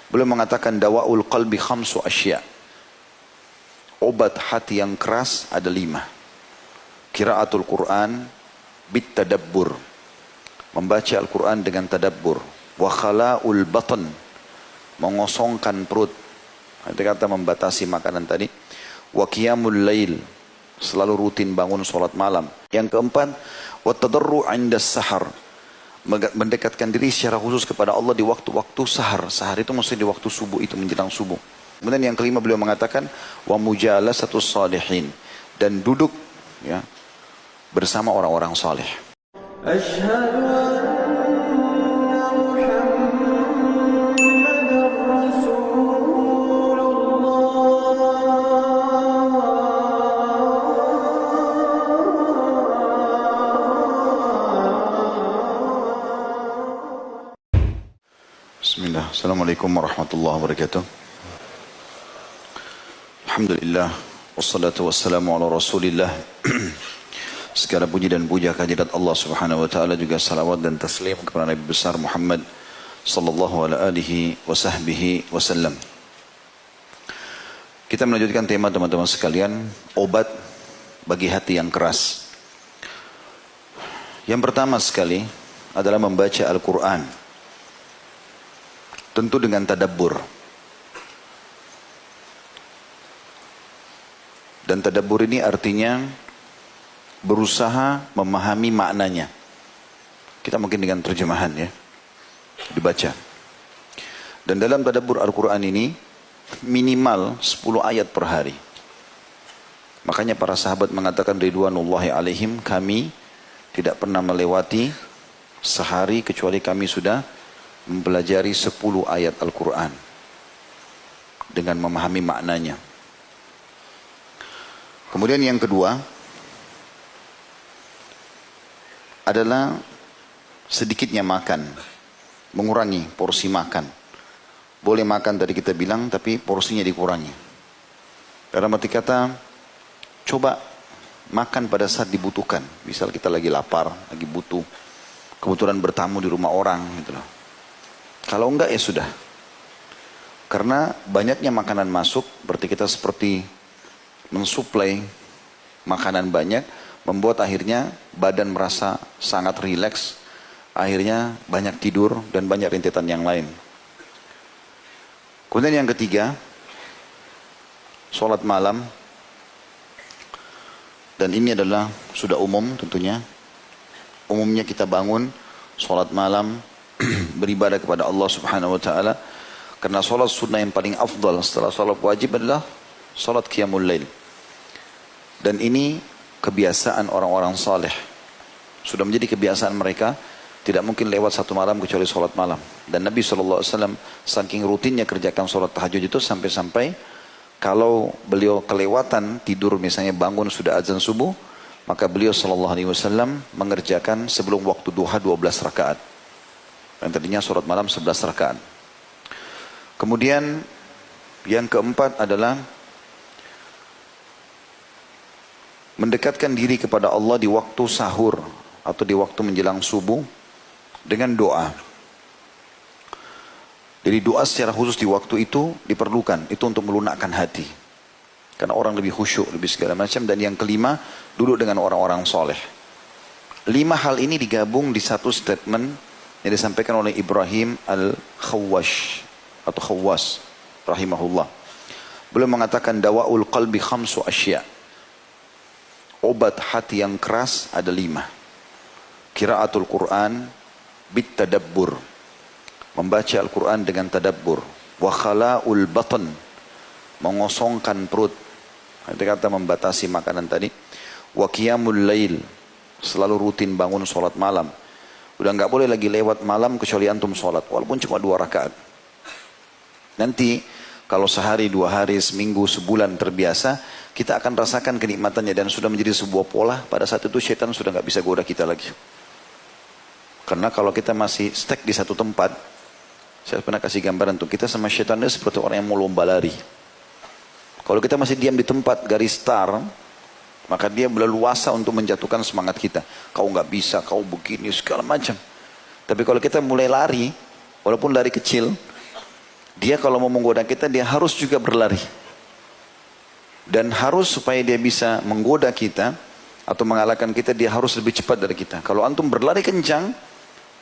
Beliau mengatakan dawaul qalbi khamsu asya. Obat hati yang keras ada 5. Qiraatul Quran bit tadabbur. Membaca Al-Quran dengan tadabbur. Wa khala'ul batan. Mengosongkan perut. Itu kata membatasi makanan tadi. Wa qiyamul lail. Selalu rutin bangun solat malam. Yang keempat, wa tadarru' 'inda sahar. Mendekatkan diri secara khusus kepada Allah di waktu-waktu sahar. Sahar itu maksudnya di waktu subuh, itu menjelang subuh. Kemudian yang kelima beliau mengatakan wa mujalasatus salihin, dan duduk ya bersama orang-orang saleh. Asyhadu anna Muhammadar Bismillah. Assalamualaikum warahmatullahi wabarakatuh. Alhamdulillah. Wassalatu wassalamu ala rasulillah. Segala puji dan puja kehadirat Allah subhanahu wa ta'ala, juga salawat dan taslim kepada Nabi besar Muhammad sallallahu alaihi wa sahbihi wasallam. Kita melanjutkan tema teman-teman sekalian, obat bagi hati yang keras. Yang pertama sekali adalah membaca Al-Quran. Tentu dengan tadabbur. Dan tadabbur ini artinya berusaha memahami maknanya. Kita mungkin dengan terjemahan ya, dibaca. Dan dalam tadabbur Al-Quran ini minimal 10 ayat per hari. Makanya para sahabat mengatakan ridwanullahi alaihim, kami tidak pernah melewati sehari kecuali kami sudah mempelajari 10 ayat Al-Quran dengan memahami maknanya. Kemudian yang kedua adalah sedikitnya makan, mengurangi porsi makan. Boleh makan tadi kita bilang, tapi porsinya dikurangi. Dalam arti kata, coba makan pada saat dibutuhkan. Misal kita lagi lapar, lagi butuh, kebetulan bertamu di rumah orang gitu loh. Kalau enggak ya sudah. Karena banyaknya makanan masuk, berarti kita seperti mensuplai makanan banyak, membuat akhirnya badan merasa sangat rileks, akhirnya banyak tidur dan banyak rentetan yang lain. Kemudian yang ketiga, sholat malam. Dan ini adalah sudah umum tentunya. Umumnya kita bangun, sholat malam, beribadah kepada Allah subhanahu wa ta'ala. Karena sholat sunnah yang paling afdal setelah sholat wajib adalah sholat qiyamul lail. Dan ini kebiasaan orang-orang saleh. Sudah menjadi kebiasaan mereka, tidak mungkin lewat satu malam kecuali sholat malam. Dan Nabi SAW saking rutinnya kerjakan sholat tahajud itu sampai-sampai kalau beliau kelewatan tidur, misalnya bangun sudah azan subuh, maka beliau SAW mengerjakan sebelum waktu duha 12 rakaat. Yang tadinya sholat malam 11 rakaat. Kemudian yang keempat adalah mendekatkan diri kepada Allah di waktu sahur atau di waktu menjelang subuh dengan doa. Jadi doa secara khusus di waktu itu diperlukan. Itu untuk melunakkan hati. Karena orang lebih khusyuk, lebih segala macam. Dan yang kelima, duduk dengan orang-orang soleh. 5 hal ini digabung di satu statement yang disampaikan oleh Ibrahim Al-Khawwash atau Khawwas rahimahullah. Beliau mengatakan dawaul qalbi khamsu asya. Obat hati yang keras ada 5. Qiraatul Quran bit tadabbur. Membaca Al-Quran dengan tadabbur. Wa khala'ul batan. Mengosongkan perut. Itu kata membatasi makanan tadi. Wa qiyamul lail. Selalu rutin bangun solat malam. Udah nggak boleh lagi lewat malam kecuali antum solat. Walaupun cuma 2 rakaat. Nanti kalau sehari, 2 hari, seminggu, sebulan terbiasa, kita akan rasakan kenikmatannya dan sudah menjadi sebuah pola. Pada saat itu syaitan sudah nggak bisa goda kita lagi. Karena kalau kita masih stuck di satu tempat, saya pernah kasih gambaran tuh, kita sama syaitan itu seperti orang yang mau lomba lari. Kalau kita masih diam di tempat garis start, maka dia berleluasa untuk menjatuhkan semangat kita. Kau nggak bisa, kau begini, segala macam. Tapi kalau kita mulai lari, walaupun lari kecil, Dia kalau mau menggoda kita, dia harus juga berlari. Dan harus supaya dia bisa menggoda kita atau mengalahkan kita, dia harus lebih cepat dari kita. Kalau antum berlari kencang,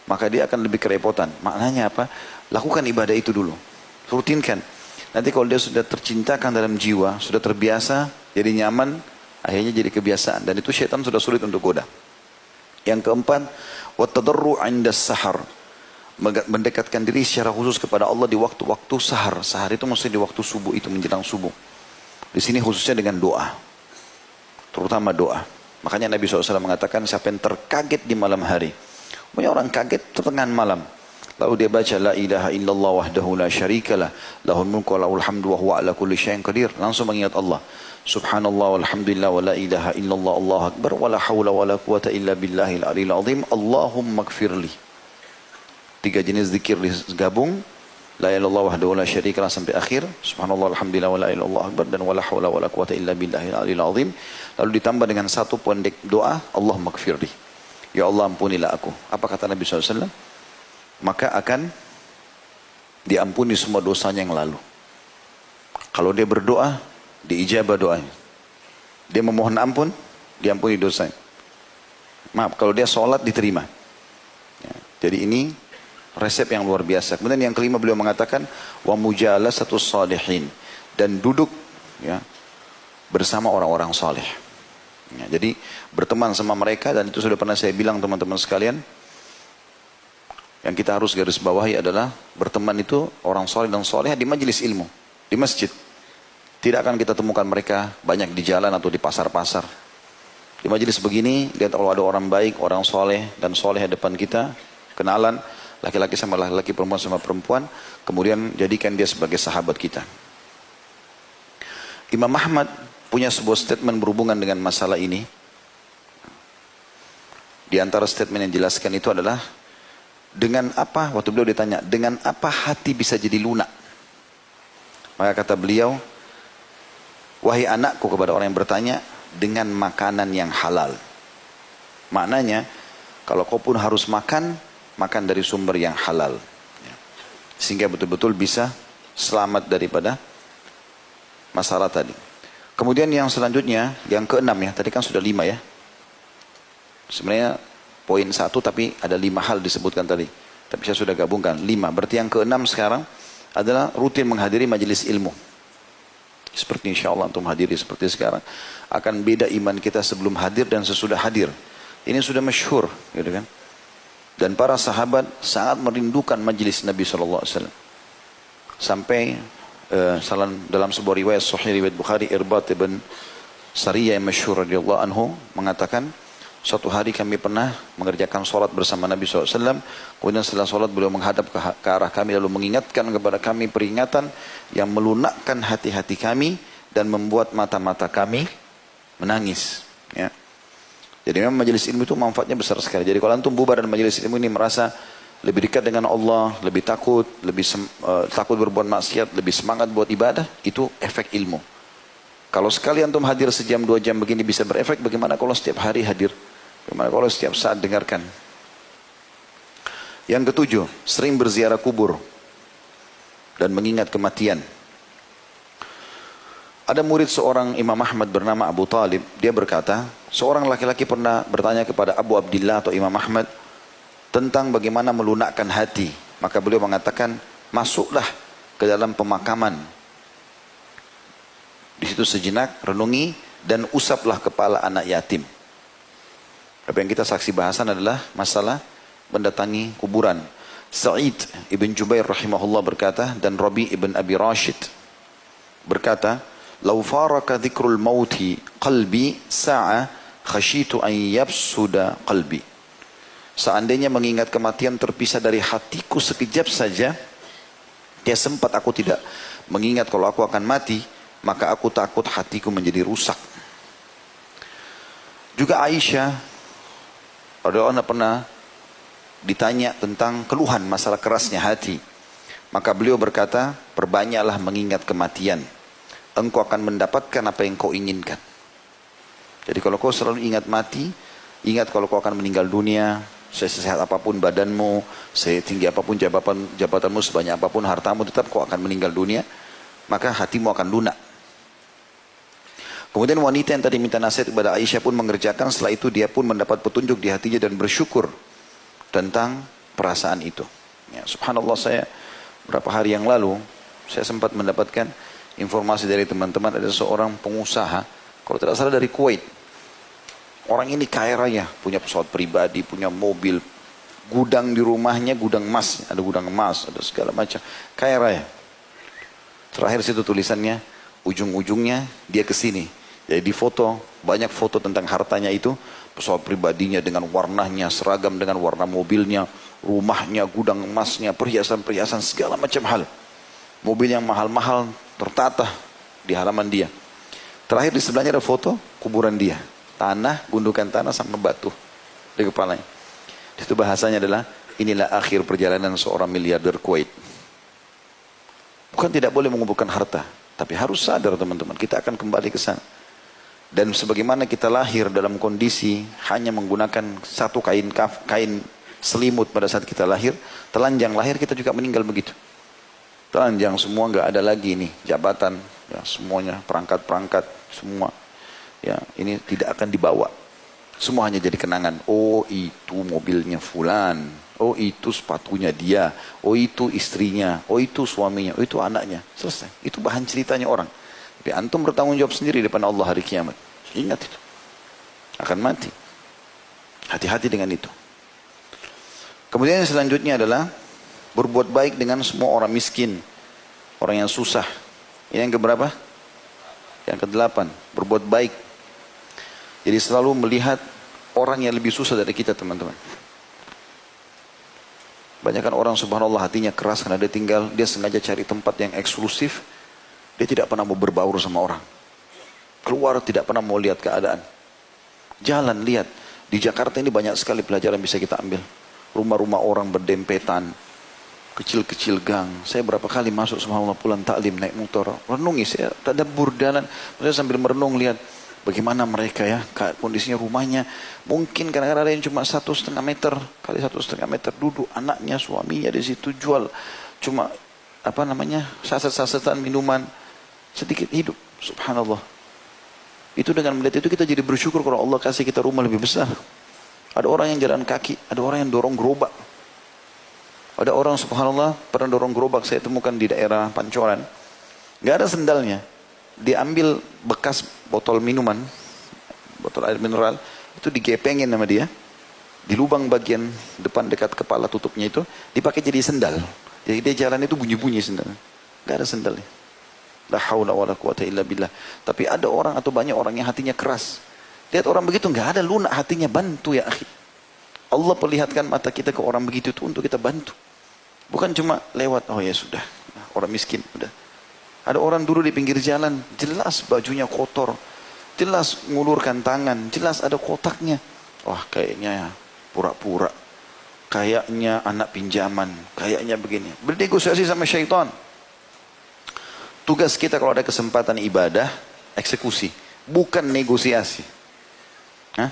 maka dia akan lebih kerepotan. Maknanya apa? Lakukan ibadah itu dulu. Rutinkan. Nanti kalau dia sudah tercintakan dalam jiwa, sudah terbiasa, jadi nyaman, akhirnya jadi kebiasaan. Dan itu syaitan sudah sulit untuk goda. Yang keempat, wattadarru 'inda sahar. Mendekatkan diri secara khusus kepada Allah di waktu-waktu sahar. Sahar itu maksudnya di waktu subuh, itu menjelang subuh. Di sini khususnya dengan doa. Terutama doa. Makanya Nabi SAW mengatakan siapa yang terkaget di malam hari. Banyak orang kaget pertengahan malam. Lalu dia baca la ilaha illallah wahdahu la syarikalah lahul mulku wa lahul hamdu wa huwa ala kulli syai'in qadir. Langsung mengingat Allah. Subhanallah walhamdulillah wa la ilaha illallah Allahu akbar wa la haula wa la quwata illa billahil aliyil azim. Allahumma gfirli. 3 jenis zikir digabung. La ilaha illallah wahdahu la syarikalah sampai akhir. Subhanallah alhamdulillah wa la ilaha illallah akbar dan wa la haula wa la quwata illa billahil aliyil azim. Lalu ditambah dengan satu pendek doa, Allahumma gfirli. Ya Allah ampunilah aku. Apa kata Nabi SAW? Maka akan diampuni semua dosanya yang lalu. Kalau dia berdoa, diijabah doanya. Dia memohon ampun, diampuni dosanya. Maaf, kalau dia sholat diterima. Ya, jadi ini resep yang luar biasa. Kemudian yang kelima beliau mengatakan wa mujalasatus salihin, dan duduk ya bersama orang-orang saleh. Ya, jadi berteman sama mereka, dan itu sudah pernah saya bilang teman-teman sekalian. Yang kita harus garis bawahi adalah berteman itu orang saleh dan saleh di majelis ilmu, di masjid. Tidak akan kita temukan mereka banyak di jalan atau di pasar-pasar. Di majelis begini, lihat kalau ada orang baik, orang saleh dan saleh di depan kita, kenalan. Laki-laki sama laki-laki, perempuan sama perempuan, kemudian jadikan dia sebagai sahabat kita. Imam Ahmad punya sebuah statement berhubungan dengan masalah ini. Di antara statement yang dijelaskan itu adalah, dengan apa, waktu beliau ditanya, dengan apa hati bisa jadi lunak? Maka kata beliau, wahai anakku, kepada orang yang bertanya, dengan makanan yang halal. Maknanya, kalau kau pun harus makan dari sumber yang halal. Sehingga betul-betul bisa selamat daripada masalah tadi. Kemudian yang selanjutnya, yang keenam ya, tadi kan sudah 5 ya. Sebenarnya poin 1 tapi ada 5 hal disebutkan tadi. Tapi saya sudah gabungkan 5. Berarti yang keenam sekarang adalah rutin menghadiri majelis ilmu. Seperti insya Allah untuk menghadiri seperti sekarang. Akan beda iman kita sebelum hadir dan sesudah hadir. Ini sudah masyhur, gitu kan. Dan para sahabat sangat merindukan majelis Nabi SAW. Sampai dalam sebuah riwayat Sahih riwayat Bukhari, Irbad ibn Sariyah yang masyhur radhiyallahu anhu mengatakan, suatu hari kami pernah mengerjakan sholat bersama Nabi SAW. Kemudian setelah sholat beliau menghadap ke arah kami lalu mengingatkan kepada kami peringatan yang melunakkan hati-hati kami dan membuat mata-mata kami menangis. Ya. Jadi memang majelis ilmu itu manfaatnya besar sekali. Jadi kalau antum bubar dan majelis ilmu ini merasa lebih dekat dengan Allah, lebih takut, takut berbuat maksiat, lebih semangat buat ibadah, itu efek ilmu. Kalau sekali antum hadir sejam 2 jam begini bisa berefek, bagaimana kalau setiap hari hadir? Bagaimana kalau setiap saat dengarkan? Yang ketujuh, sering berziarah kubur dan mengingat kematian. Ada murid seorang Imam Ahmad bernama Abu Talib. Dia berkata, seorang laki-laki pernah bertanya kepada Abu Abdillah atau Imam Ahmad tentang bagaimana melunakkan hati. Maka beliau mengatakan, masuklah ke dalam pemakaman. Di situ sejenak, renungi dan usaplah kepala anak yatim. Apa yang kita saksi bahasan adalah masalah mendatangi kuburan. Sa'id ibn Jubair rahimahullah berkata, dan Rabi ibn Abi Rashid berkata, "Lau faraka dzikrul mauti qalbi sa'a khashitu an yabsuda qalbi." Seandainya mengingat kematian terpisah dari hatiku sekejap saja, dia sempat aku tidak mengingat kalau aku akan mati, maka aku takut hatiku menjadi rusak. Juga Aisyah radhiyallahu anha pernah ditanya tentang keluhan masalah kerasnya hati. Maka beliau berkata, perbanyaklah mengingat kematian. Engkau akan mendapatkan apa yang kau inginkan. Jadi kalau kau selalu ingat mati, ingat kalau kau akan meninggal dunia, Sesehat apapun badanmu, setinggi apapun jabatanmu, sebanyak apapun hartamu, tetap kau akan meninggal dunia. Maka hatimu akan lunak. Kemudian wanita yang tadi minta nasihat kepada Aisyah pun mengerjakan. Setelah itu dia pun mendapat petunjuk di hatinya dan bersyukur tentang perasaan itu. Ya, subhanallah, saya beberapa hari yang lalu saya sempat mendapatkan informasi dari teman-teman, ada seorang pengusaha, kalau tidak salah dari Kuwait. Orang ini kaya raya, punya pesawat pribadi, punya mobil, gudang di rumahnya, gudang emas, ada gudang emas, ada segala macam, kaya raya. Terakhir situ tulisannya, ujung-ujungnya dia ke sini. Jadi di foto, banyak foto tentang hartanya itu, pesawat pribadinya dengan warnanya, seragam dengan warna mobilnya, rumahnya, gudang emasnya, perhiasan-perhiasan, segala macam hal. Mobil yang mahal-mahal tertata di halaman dia. Terakhir di sebelahnya ada foto kuburan dia. Tanah, gundukan tanah sama batu di kepalanya. Itu bahasanya adalah, inilah akhir perjalanan seorang miliarder Kuwait. Bukan tidak boleh mengumpulkan harta, tapi harus sadar teman-teman, kita akan kembali ke sana. Dan sebagaimana kita lahir dalam kondisi hanya menggunakan satu kain selimut pada saat kita lahir, telanjang lahir kita juga meninggal begitu. Telanjang semua, nggak ada lagi ini jabatan, ya, semuanya perangkat-perangkat semua, ya ini tidak akan dibawa. Semua hanya jadi kenangan. Oh itu mobilnya fulan, oh itu sepatunya dia, oh itu istrinya, oh itu suaminya, oh itu anaknya. Selesai. Itu bahan ceritanya orang. Tapi antum bertanggung jawab sendiri di depan Allah hari kiamat. Ingat itu. Akan mati. Hati-hati dengan itu. Kemudian yang selanjutnya adalah berbuat baik dengan semua orang miskin, orang yang susah. Ini yang keberapa? Yang ke-8. Berbuat baik. Jadi selalu melihat orang yang lebih susah dari kita, teman-teman. Banyakkan orang subhanallah hatinya keras karena dia sengaja cari tempat yang eksklusif. Dia tidak pernah mau berbaur sama orang. Keluar tidak pernah mau lihat keadaan. Jalan lihat. Di Jakarta ini banyak sekali pelajaran bisa kita ambil. Rumah-rumah orang berdempetan. Kecil-kecil gang. Saya berapa kali masuk subhanallah pulang taklim naik motor. Renungi, saya tadabbur jalan. Saya sambil merenung lihat bagaimana mereka ya. Kondisinya rumahnya. Mungkin kadang-kadang ada yang cuma 1,5 meter. Kali 1,5 meter duduk. Anaknya, suaminya di situ jual. Cuma saset-sasetan minuman. Sedikit hidup, subhanallah. Itu dengan melihat itu kita jadi bersyukur kalau Allah kasih kita rumah lebih besar. Ada orang yang jalan kaki, ada orang yang dorong gerobak. Ada orang subhanallah pernah dorong gerobak, saya temukan di daerah Pancoran. Gak ada sendalnya. Diambil bekas botol minuman, botol air mineral, itu digepengin sama dia. Di lubang bagian depan dekat kepala tutupnya itu, dipakai jadi sendal. Jadi dia jalan itu bunyi-bunyi sendal. Gak ada sendalnya. La haula wala quwata illa billah. Tapi ada orang atau banyak orang yang hatinya keras. Lihat orang begitu nggak ada lunak hatinya, bantu ya akhi. Allah perlihatkan mata kita ke orang begitu itu untuk kita bantu. Bukan cuma lewat, oh ya sudah, orang miskin udah. Ada orang dulu di pinggir jalan, jelas bajunya kotor, jelas ngulurkan tangan, jelas ada kotaknya. Wah kayaknya ya pura-pura, kayaknya anak pinjaman, kayaknya begini. Bernegosiasi sama syaitan. Tugas kita kalau ada kesempatan ibadah, eksekusi. Bukan negosiasi. Hah?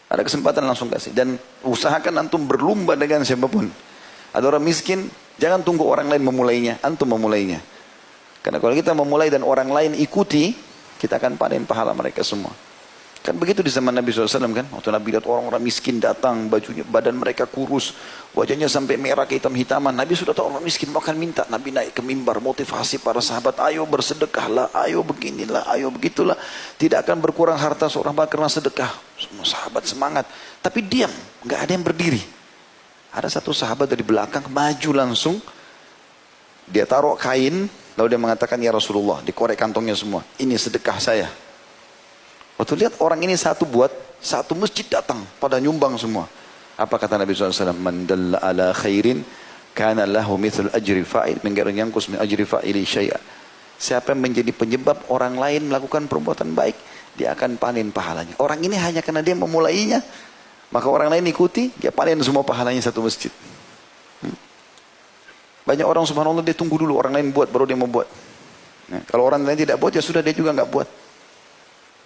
Ada kesempatan langsung kasih. Dan usahakan antum berlumba dengan siapapun. Ada orang miskin, jangan tunggu orang lain memulainya. Antum memulainya. Karena kalau kita memulai dan orang lain ikuti, kita akan panen pahala mereka semua. Kan begitu di zaman Nabi SAW kan. Waktu Nabi lihat orang-orang miskin datang, bajunya, badan mereka kurus. Wajahnya sampai merah kehitam-hitaman. Nabi sudah tahu orang miskin makan minta. Nabi naik ke mimbar motivasi para sahabat. Ayo bersedekahlah, ayo beginilah, ayo begitulah. Tidak akan berkurang harta seorang karena sedekah. Semua sahabat semangat. Tapi diam, nggak ada yang berdiri. Ada satu sahabat dari belakang maju langsung. Dia taruh kain, lalu dia mengatakan, ya Rasulullah, dikorek kantongnya semua. Ini sedekah saya. Waktu lihat orang ini satu masjid datang pada nyumbang semua. Apa kata Nabi SAW? Man dalla ala khairin kana lahu mithl ajri fa'il min ghairi yanqus min ajri fa'ili syai'a. Siapa yang menjadi penyebab orang lain melakukan perbuatan baik, dia akan panen pahalanya. Orang ini hanya karena dia memulainya, maka orang lain ikuti, dia panen semua pahalanya satu masjid. Banyak orang subhanallah dia tunggu dulu orang lain buat baru dia mau buat. Nah, kalau orang lain tidak buat ya sudah dia juga nggak buat.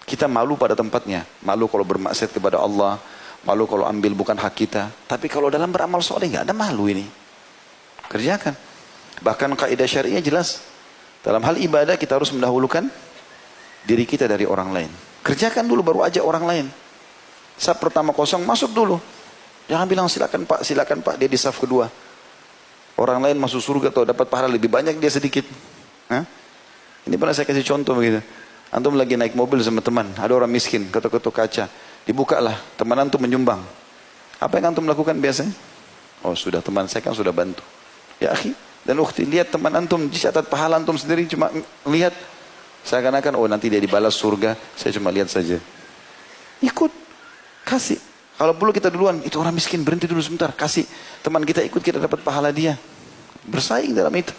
Kita malu pada tempatnya, malu kalau bermaksiat kepada Allah, Malu kalau ambil bukan hak kita. Tapi kalau dalam beramal soleh nggak ada malu ini. Kerjakan. Bahkan kaidah syariah jelas. Dalam hal ibadah kita harus mendahulukan diri kita dari orang lain. Kerjakan dulu baru ajak orang lain. Saf pertama kosong, masuk dulu. Jangan bilang silakan Pak, dia di saf kedua. Orang lain masuk surga atau dapat pahala lebih banyak, dia sedikit. Hah? Ini pernah saya kasih contoh begitu. Antum lagi naik mobil sama teman, ada orang miskin, ketuk-ketuk kaca. Dibukalah, teman antum menyumbang. Apa yang antum lakukan biasanya? Oh sudah, teman saya kan sudah bantu. Ya akhi dan ukhti, lihat teman antum, dicatat pahala antum sendiri, cuma lihat. Seakan-akan, oh nanti dia dibalas surga, saya cuma lihat saja. Ikut, kasih. Kalau perlu kita duluan, itu orang miskin, berhenti dulu sebentar, kasih. Teman kita ikut, kita dapat pahala dia. Bersaing dalam itu.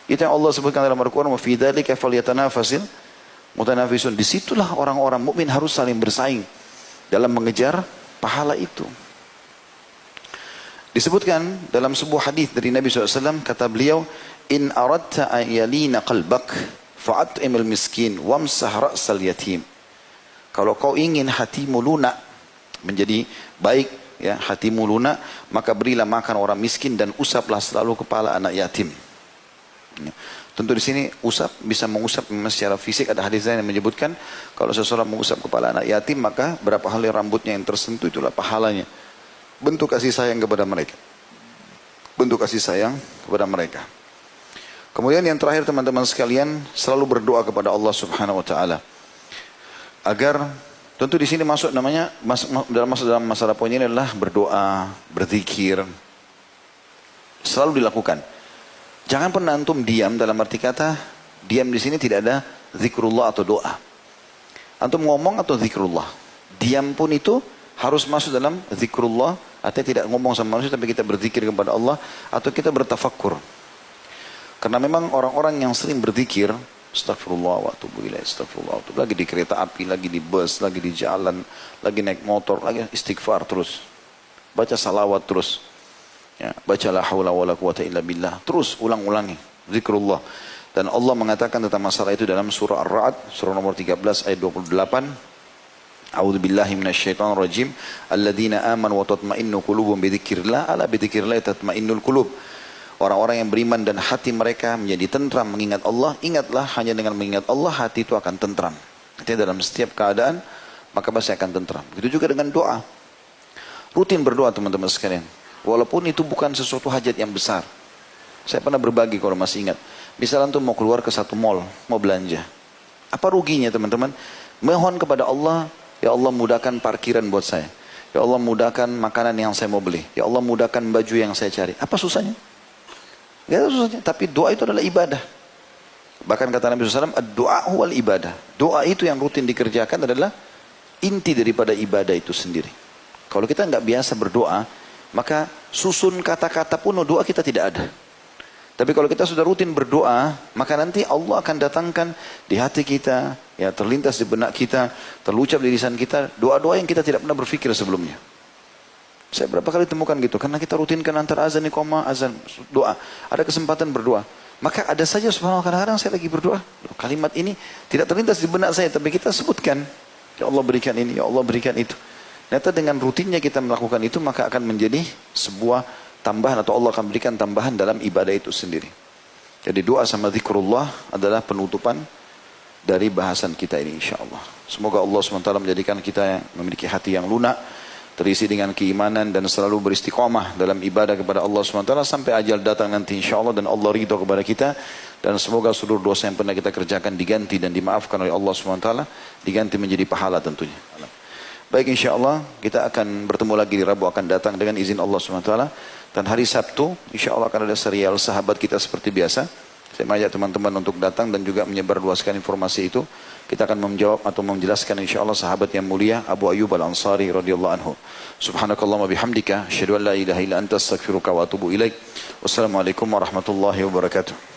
Itu yang Allah sebutkan dalam Al-Quran, وَفِي ذَلِكَ فَلْيَتَنَافَسِ الْمُتَنَافِسُونَ. Disitulah orang-orang mukmin harus saling bersaing dalam mengejar pahala itu. Disebutkan dalam sebuah hadis dari Nabi SAW, kata beliau, إِنْ أَرَدْتَ أَنْ يَلِينَ قَلْبَكَ fa'at'imil miskin wamsah ra'sal yatim. Kalau kau ingin hatimu lunak, menjadi baik, ya, hatimu lunak, maka berilah makan orang miskin dan usaplah selalu kepala anak yatim. Ya. Tentu di sini usap bisa mengusap secara fisik. Ada hadis yang menyebutkan kalau seseorang mengusap kepala anak yatim, maka berapa kali rambutnya yang tersentuh itulah pahalanya. Bentuk kasih sayang kepada mereka. Bentuk kasih sayang kepada mereka. Kemudian yang terakhir teman-teman sekalian, selalu berdoa kepada Allah Subhanahu wa taala. Agar tentu di sini masuk namanya dalam masalah poin ini adalah berdoa, berzikir. Selalu dilakukan. Jangan pernah antum diam, dalam arti kata diam di sini tidak ada zikrullah atau doa. Antum ngomong atau zikrullah. Diam pun itu harus masuk dalam zikrullah, artinya tidak ngomong sama manusia tapi kita berzikir kepada Allah atau kita bertafakkur. Karena memang orang-orang yang sering berzikir, astagfirullah wa atubu ilaih, astagfirullah wa atubu, lagi di kereta api, lagi di bus, lagi di jalan, lagi naik motor, lagi istighfar terus. Baca salawat terus. Ya, baca la haula wa la quwata illa billah. Terus ulang-ulangi zikrullah. Dan Allah mengatakan tentang masalah itu dalam surah Ar-Ra'd, surah nomor 13 ayat 28. A'udzu billahi minasyaitonir rajim. Alladzina amanu wa tatma'innu qulubuhum bidzikrillah, ala bidzikrillah tatma'innul qulub. Orang-orang yang beriman dan hati mereka menjadi tentram mengingat Allah. Ingatlah, hanya dengan mengingat Allah hati itu akan tentram. Artinya dalam setiap keadaan maka pasti akan tentram. Begitu juga dengan doa. Rutin berdoa teman-teman sekalian. Walaupun itu bukan sesuatu hajat yang besar. Saya pernah berbagi kalau masih ingat. Misalnya antum mau keluar ke satu mall, mau belanja. Apa ruginya teman-teman? Mohon kepada Allah, ya Allah mudahkan parkiran buat saya. Ya Allah mudahkan makanan yang saya mau beli. Ya Allah mudahkan baju yang saya cari. Apa susahnya? Gak ada susahnya, tapi doa itu adalah ibadah. Bahkan kata Nabi SAW, doa huwal ibadah. Doa itu yang rutin dikerjakan adalah inti daripada ibadah itu sendiri. Kalau kita nggak biasa berdoa, maka susun kata-kata pun doa kita tidak ada. Tapi kalau kita sudah rutin berdoa, maka nanti Allah akan datangkan di hati kita, ya terlintas di benak kita, terlucap di lisan kita, doa-doa yang kita tidak pernah berpikir sebelumnya. Saya berapa kali temukan gitu, karena kita rutinkan antara azan, iqamah, azan, doa. Ada kesempatan berdoa. Maka ada saja subhanallah kadang-kadang saya lagi berdoa. Kalimat ini tidak terlintas di benak saya, tapi kita sebutkan. Ya Allah berikan ini, ya Allah berikan itu. Ternyata dengan rutinnya kita melakukan itu, maka akan menjadi sebuah tambahan atau Allah akan berikan tambahan dalam ibadah itu sendiri. Jadi doa sama zikrullah adalah penutupan dari bahasan kita ini insyaAllah. Semoga Allah SWT menjadikan kita yang memiliki hati yang lunak, terisi dengan keimanan dan selalu beristiqamah dalam ibadah kepada Allah SWT sampai ajal datang nanti insyaAllah dan Allah ridha kepada kita. Dan semoga seluruh dosa yang pernah kita kerjakan diganti dan dimaafkan oleh Allah SWT, diganti menjadi pahala tentunya. Baik insyaAllah kita akan bertemu lagi di Rabu akan datang dengan izin Allah SWT. Dan hari Sabtu insyaAllah akan ada serial sahabat kita seperti biasa. Saya mengajak teman-teman untuk datang dan juga menyebarluaskan informasi itu. Kita akan menjawab atau menjelaskan insyaAllah sahabat yang mulia Abu Ayyub Al-Ansari radhiyallahu anhu. Subhanakallahumma bihamdika asyhadu an la ilaha illa anta astaghfiruka wa atubu ilaik. Wassalamualaikum warahmatullahi wabarakatuh.